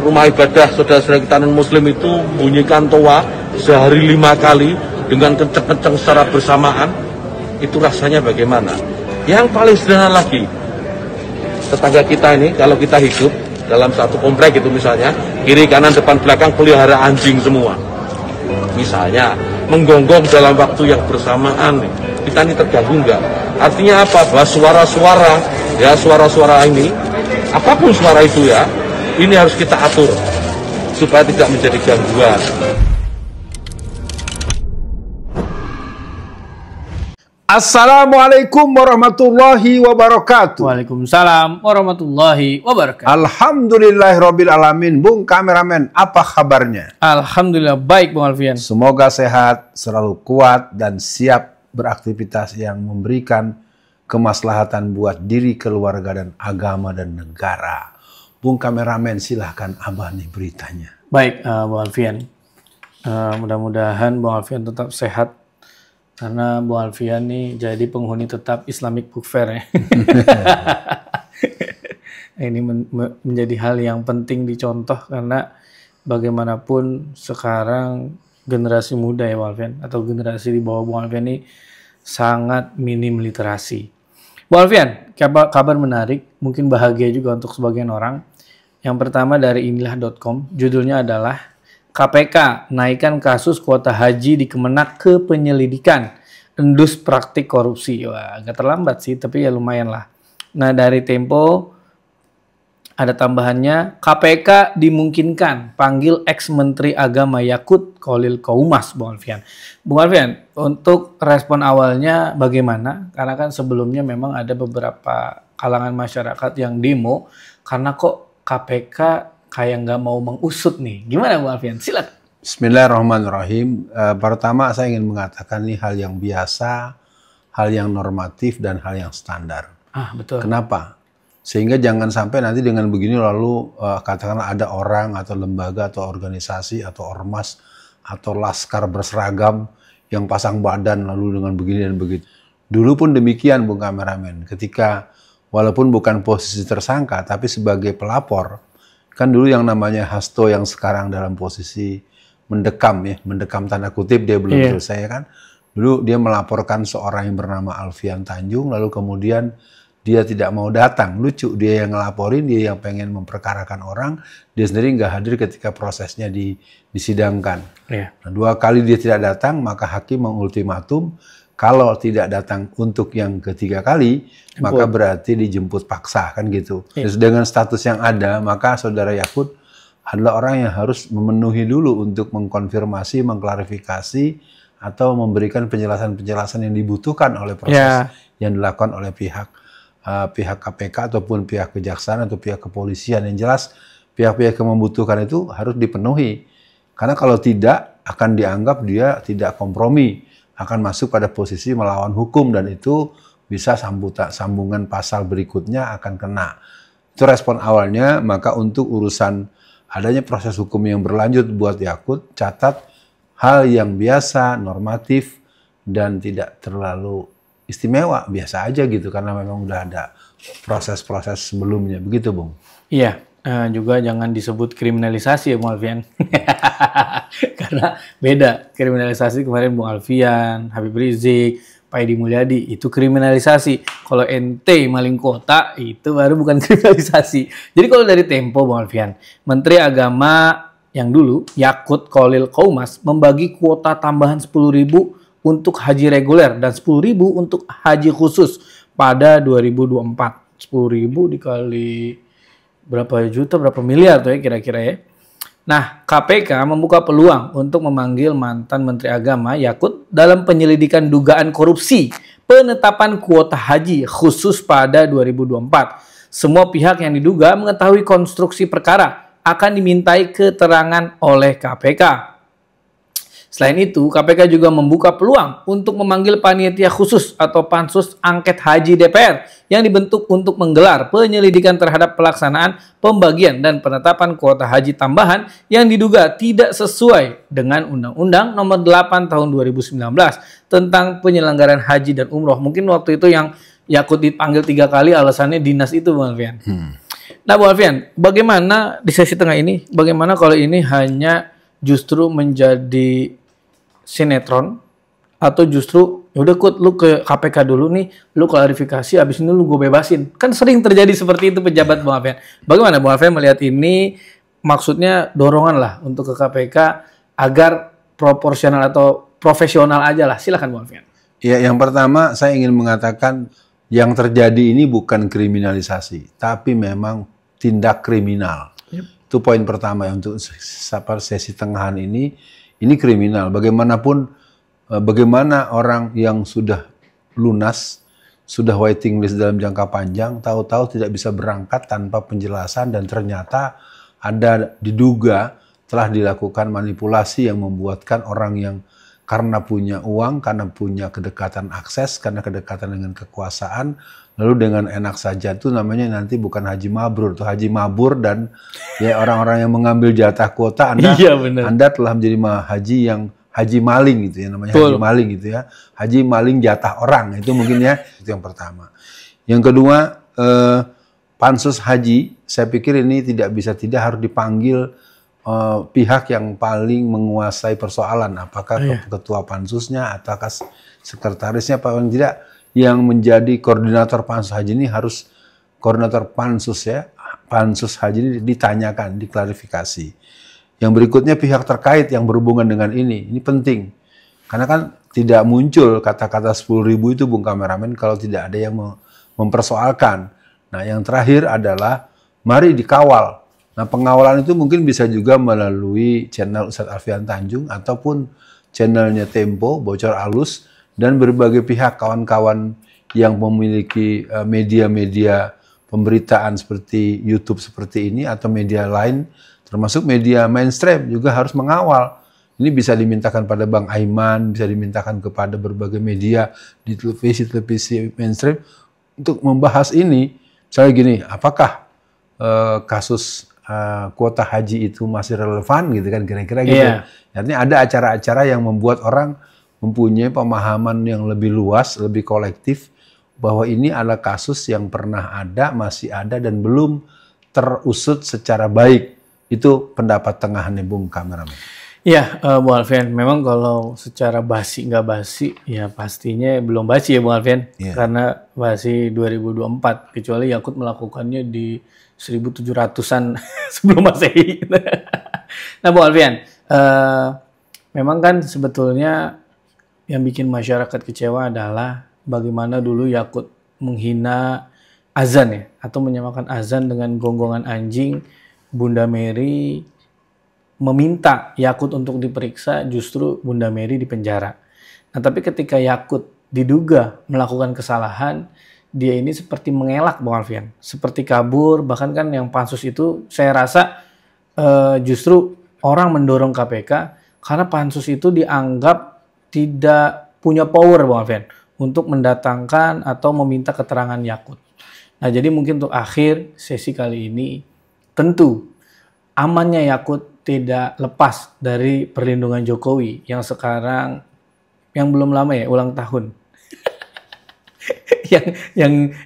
rumah ibadah saudara-saudara kita non-muslim itu bunyikan toa sehari 5 kali dengan kenceng-kenceng secara bersamaan, itu rasanya bagaimana? Yang paling sederhana lagi, tetangga kita ini kalau kita hidup dalam satu komplek itu misalnya, kiri kanan depan belakang pelihara anjing semua. Misalnya menggonggong dalam waktu yang bersamaan, kita ini terganggu enggak? Artinya apa? Bahwa suara-suara, ya suara-suara ini, apapun suara itu ya, ini harus kita atur supaya tidak menjadi gangguan. Assalamualaikum warahmatullahi wabarakatuh. Waalaikumsalam warahmatullahi wabarakatuh. Alhamdulillahirabbil alamin. Bung kameramen, apa kabarnya? Alhamdulillah baik, Bung Alfian. Semoga sehat, selalu kuat dan siap beraktivitas yang memberikan kemaslahatan buat diri, keluarga dan agama dan negara. Bung kameramen, silahkan Abah nih beritanya. Baik, Bung Alfian. Mudah-mudahan Bung Alfian tetap sehat. Karena Bung Alfian nih jadi penghuni tetap Islamic Book Fair ya. Ini menjadi hal yang penting dicontoh karena bagaimanapun sekarang generasi muda ya Bung Alfian, atau generasi di bawah Bung Alfian ini sangat minim literasi. Bung Alfian, kabar menarik, mungkin bahagia juga untuk sebagian orang. Yang pertama dari inilah.com, judulnya adalah KPK naikkan kasus kuota haji di Kemenak ke penyelidikan, endus praktik korupsi. Wah, agak terlambat sih, tapi ya lumayan lah. Nah, dari Tempo ada tambahannya, KPK dimungkinkan panggil ex-menteri agama Yakut Khalil Qaumas, Bung Alfian. Bung Alfian, untuk respon awalnya bagaimana? Karena kan sebelumnya memang ada beberapa kalangan masyarakat yang demo, karena kok KPK kayak nggak mau mengusut nih. Gimana Bung Alfian? Silakan. Bismillahirrahmanirrahim. Pertama saya ingin mengatakan ini hal yang biasa, hal yang normatif dan hal yang standar. Betul. Kenapa? Sehingga jangan sampai nanti dengan begini lalu katakanlah ada orang atau lembaga atau organisasi atau ormas atau laskar berseragam yang pasang badan lalu dengan begini dan begitu. Dulu pun demikian Bung kameramen. Ketika walaupun bukan posisi tersangka tapi sebagai pelapor, kan dulu yang namanya Hasto yang sekarang dalam posisi mendekam ya, mendekam tanda kutip, dia belum selesai kan. Dulu dia melaporkan seorang yang bernama Alfian Tanjung, lalu kemudian dia tidak mau datang. Lucu, dia yang ngelaporin, dia yang pengen memperkarakan orang, dia sendiri nggak hadir ketika prosesnya disidangkan. Nah, 2 kali dia tidak datang, maka hakim mengultimatum, kalau tidak datang untuk yang ketiga kali, maka berarti dijemput paksa, kan gitu. Dengan status yang ada, maka saudara Yakut adalah orang yang harus memenuhi dulu untuk mengkonfirmasi, mengklarifikasi, atau memberikan penjelasan-penjelasan yang dibutuhkan oleh proses yang dilakukan oleh pihak KPK ataupun pihak kejaksaan atau pihak kepolisian. Yang jelas, pihak-pihak yang membutuhkan itu harus dipenuhi. Karena kalau tidak, akan dianggap dia tidak kompromi, akan masuk pada posisi melawan hukum, dan itu bisa sambungan pasal berikutnya akan kena. Itu respon awalnya. Maka untuk urusan adanya proses hukum yang berlanjut buat Yakut, catat hal yang biasa, normatif, dan tidak terlalu istimewa, biasa aja gitu, karena memang udah ada proses-proses sebelumnya. Begitu Bung? Iya. Juga jangan disebut kriminalisasi ya Bung Alfian. Karena beda. Kriminalisasi kemarin Bung Alfian, Habib Rizik, Pak Edi Mulyadi, itu kriminalisasi. Kalau ente maling kota, itu baru bukan kriminalisasi. Jadi kalau dari Tempo Bung Alfian, Menteri Agama yang dulu, Yakut Khalil Qaumas, membagi kuota tambahan 10.000 untuk haji reguler dan 10.000 untuk haji khusus pada 2024. 10.000 dikali berapa juta, berapa miliar tuh ya kira-kira ya. Nah, KPK membuka peluang untuk memanggil mantan Menteri Agama Yakut dalam penyelidikan dugaan korupsi penetapan kuota haji khusus pada 2024. Semua pihak yang diduga mengetahui konstruksi perkara akan dimintai keterangan oleh KPK. Selain itu, KPK juga membuka peluang untuk memanggil panitia khusus atau pansus angket haji DPR yang dibentuk untuk menggelar penyelidikan terhadap pelaksanaan pembagian dan penetapan kuota haji tambahan yang diduga tidak sesuai dengan Undang-Undang Nomor 8 Tahun 2019 tentang penyelenggaraan haji dan umroh. Mungkin waktu itu yang Yakut dipanggil 3 kali alasannya dinas itu, Bang Alfian. Nah, Bu Alfian, bagaimana di sesi tengah ini, bagaimana kalau ini hanya justru menjadi sinetron, atau justru yaudah Kut, lu ke KPK dulu nih, lu klarifikasi, abis ini lu gue bebasin. Kan sering terjadi seperti itu pejabat, Bu Alfian. Bagaimana Bu Alfian melihat ini, maksudnya dorongan lah untuk ke KPK agar proporsional atau profesional aja lah. Silakan Bu Alfian. Ya, yang pertama saya ingin mengatakan yang terjadi ini bukan kriminalisasi, tapi memang tindak kriminal. Itu poin pertama ya, untuk sesi tengahan ini kriminal. Bagaimanapun, bagaimana orang yang sudah lunas, sudah waiting list dalam jangka panjang, tahu-tahu tidak bisa berangkat tanpa penjelasan dan ternyata ada diduga telah dilakukan manipulasi yang membuatkan orang yang karena punya uang, karena punya kedekatan akses, karena kedekatan dengan kekuasaan, lalu dengan enak saja itu namanya nanti bukan haji mabrur, itu haji mabur, dan ya orang-orang yang mengambil jatah kuota Anda, Iya, benar. Anda telah menjadi haji yang haji maling gitu ya, namanya haji maling gitu ya, haji maling jatah orang, itu mungkin ya, itu yang pertama. Yang kedua, pansus haji, saya pikir ini tidak harus dipanggil pihak yang paling menguasai persoalan, apakah ketua pansusnya ataukah sekretarisnya, paling tidak yang menjadi koordinator pansus haji ini harus koordinator pansus ya, pansus haji ini ditanyakan, diklarifikasi. Yang berikutnya pihak terkait yang berhubungan dengan ini penting, karena kan tidak muncul kata-kata 10.000 itu Bung Kameramen kalau tidak ada yang mempersoalkan. Nah, yang terakhir adalah mari dikawal. Nah, pengawalan itu mungkin bisa juga melalui channel Ustadz Alfian Tanjung ataupun channelnya Tempo, Bocor Alus, dan berbagai pihak kawan-kawan yang memiliki media-media pemberitaan seperti YouTube seperti ini atau media lain, termasuk media mainstream juga harus mengawal. Ini bisa dimintakan pada Bang Aiman, bisa dimintakan kepada berbagai media di televisi mainstream untuk membahas ini. Misalnya gini, apakah kasus kuota haji itu masih relevan gitu kan, kira-kira gitu. Artinya ada acara-acara yang membuat orang mempunyai pemahaman yang lebih luas, lebih kolektif bahwa ini adalah kasus yang pernah ada, masih ada, dan belum terusut secara baik. Itu pendapat tengahannya Bung Kameramen. Ya, Bu Alfian, memang kalau secara basi nggak basi, ya pastinya belum basi ya Bung Alfian, karena basi 2024, kecuali Yakult melakukannya di 1700-an sebelum Masehi. Nah, Bu Alfian, memang kan sebetulnya yang bikin masyarakat kecewa adalah bagaimana dulu Yakult menghina azan ya, atau menyamakan azan dengan gonggongan anjing. Bunda Mary meminta Yakult untuk diperiksa, justru Bunda Mary dipenjara. Nah, tapi ketika Yakult diduga melakukan kesalahan, dia ini seperti mengelak, Bung Alfian. Seperti kabur, bahkan kan yang pansus itu saya rasa justru orang mendorong KPK karena pansus itu dianggap tidak punya power, Bung Alfian, untuk mendatangkan atau meminta keterangan Yakult. Nah, jadi mungkin untuk akhir sesi kali ini, tentu amannya Yakult tidak lepas dari perlindungan Jokowi yang sekarang, yang belum lama ya, ulang tahun.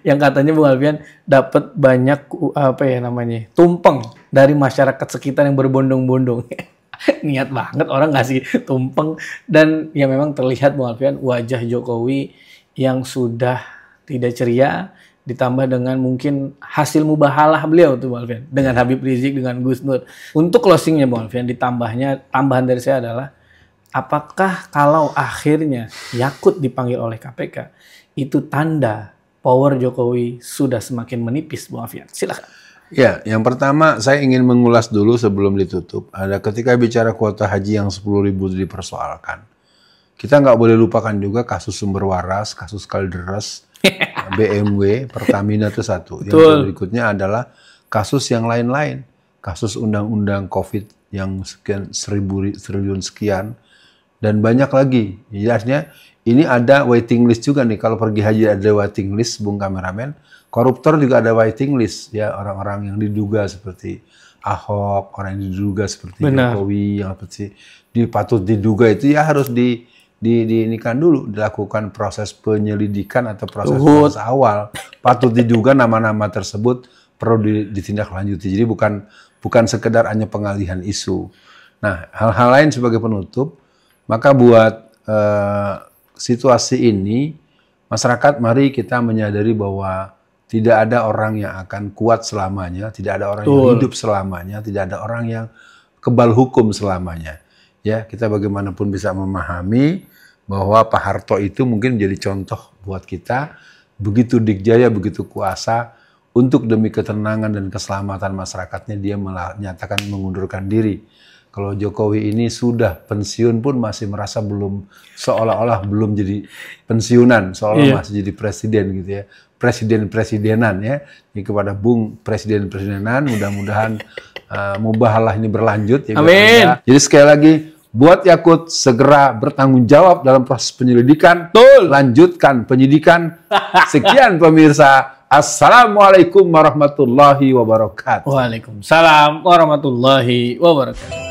yang katanya Bung Alfian dapat banyak tumpeng dari masyarakat sekitar yang berbondong-bondong. Niat banget orang ngasih tumpeng, dan ya memang terlihat Bung Alfian wajah Jokowi yang sudah tidak ceria, ditambah dengan mungkin hasil mubahalah beliau tuh Bung Alfian dengan Habib Rizik, dengan Gus Nur. Untuk closingnya Bung Alfian, tambahan dari saya adalah, apakah kalau akhirnya Yakult dipanggil oleh KPK itu tanda power Jokowi sudah semakin menipis, Bung Alfian? Silakan. Ya, yang pertama saya ingin mengulas dulu sebelum ditutup. Ada ketika bicara kuota haji yang 10.000 dipersoalkan, kita nggak boleh lupakan juga kasus sumber waras, kasus Kalderes, BMW, Pertamina itu satu. Yang berikutnya adalah kasus yang lain-lain. Kasus undang-undang COVID yang sekian triliun sekian, dan banyak lagi. Jelasnya ini ada waiting list juga nih. Kalau pergi haji ada waiting list, Bung Kameramen. Koruptor juga ada waiting list, ya, orang-orang yang diduga seperti Ahok, orang yang diduga seperti Jokowi, yang seperti patut diduga itu ya harus diinikan dulu, dilakukan proses penyelidikan atau proses awal. Patut diduga nama-nama tersebut perlu ditindaklanjuti. Jadi bukan sekedar hanya pengalihan isu. Nah, hal-hal lain sebagai penutup, maka buat situasi ini, masyarakat mari kita menyadari bahwa tidak ada orang yang akan kuat selamanya, tidak ada orang yang hidup selamanya, tidak ada orang yang kebal hukum selamanya. Ya, kita bagaimanapun bisa memahami bahwa Pak Harto itu mungkin menjadi contoh buat kita, begitu dikjaya, begitu kuasa, untuk demi ketenangan dan keselamatan masyarakatnya dia menyatakan mengundurkan diri. Kalau Jokowi ini sudah pensiun pun masih merasa seolah-olah belum jadi pensiunan, seolah masih jadi presiden gitu ya. Presiden-presidenan ya. Jadi kepada Bung Presiden-presidenan, mudah-mudahan mubahalah ini berlanjut. Ya, amin. Jadi sekali lagi, buat Yakut segera bertanggung jawab dalam proses penyelidikan. Lanjutkan penyidikan. Sekian pemirsa. Assalamualaikum warahmatullahi wabarakatuh. Waalaikumsalam warahmatullahi wabarakatuh.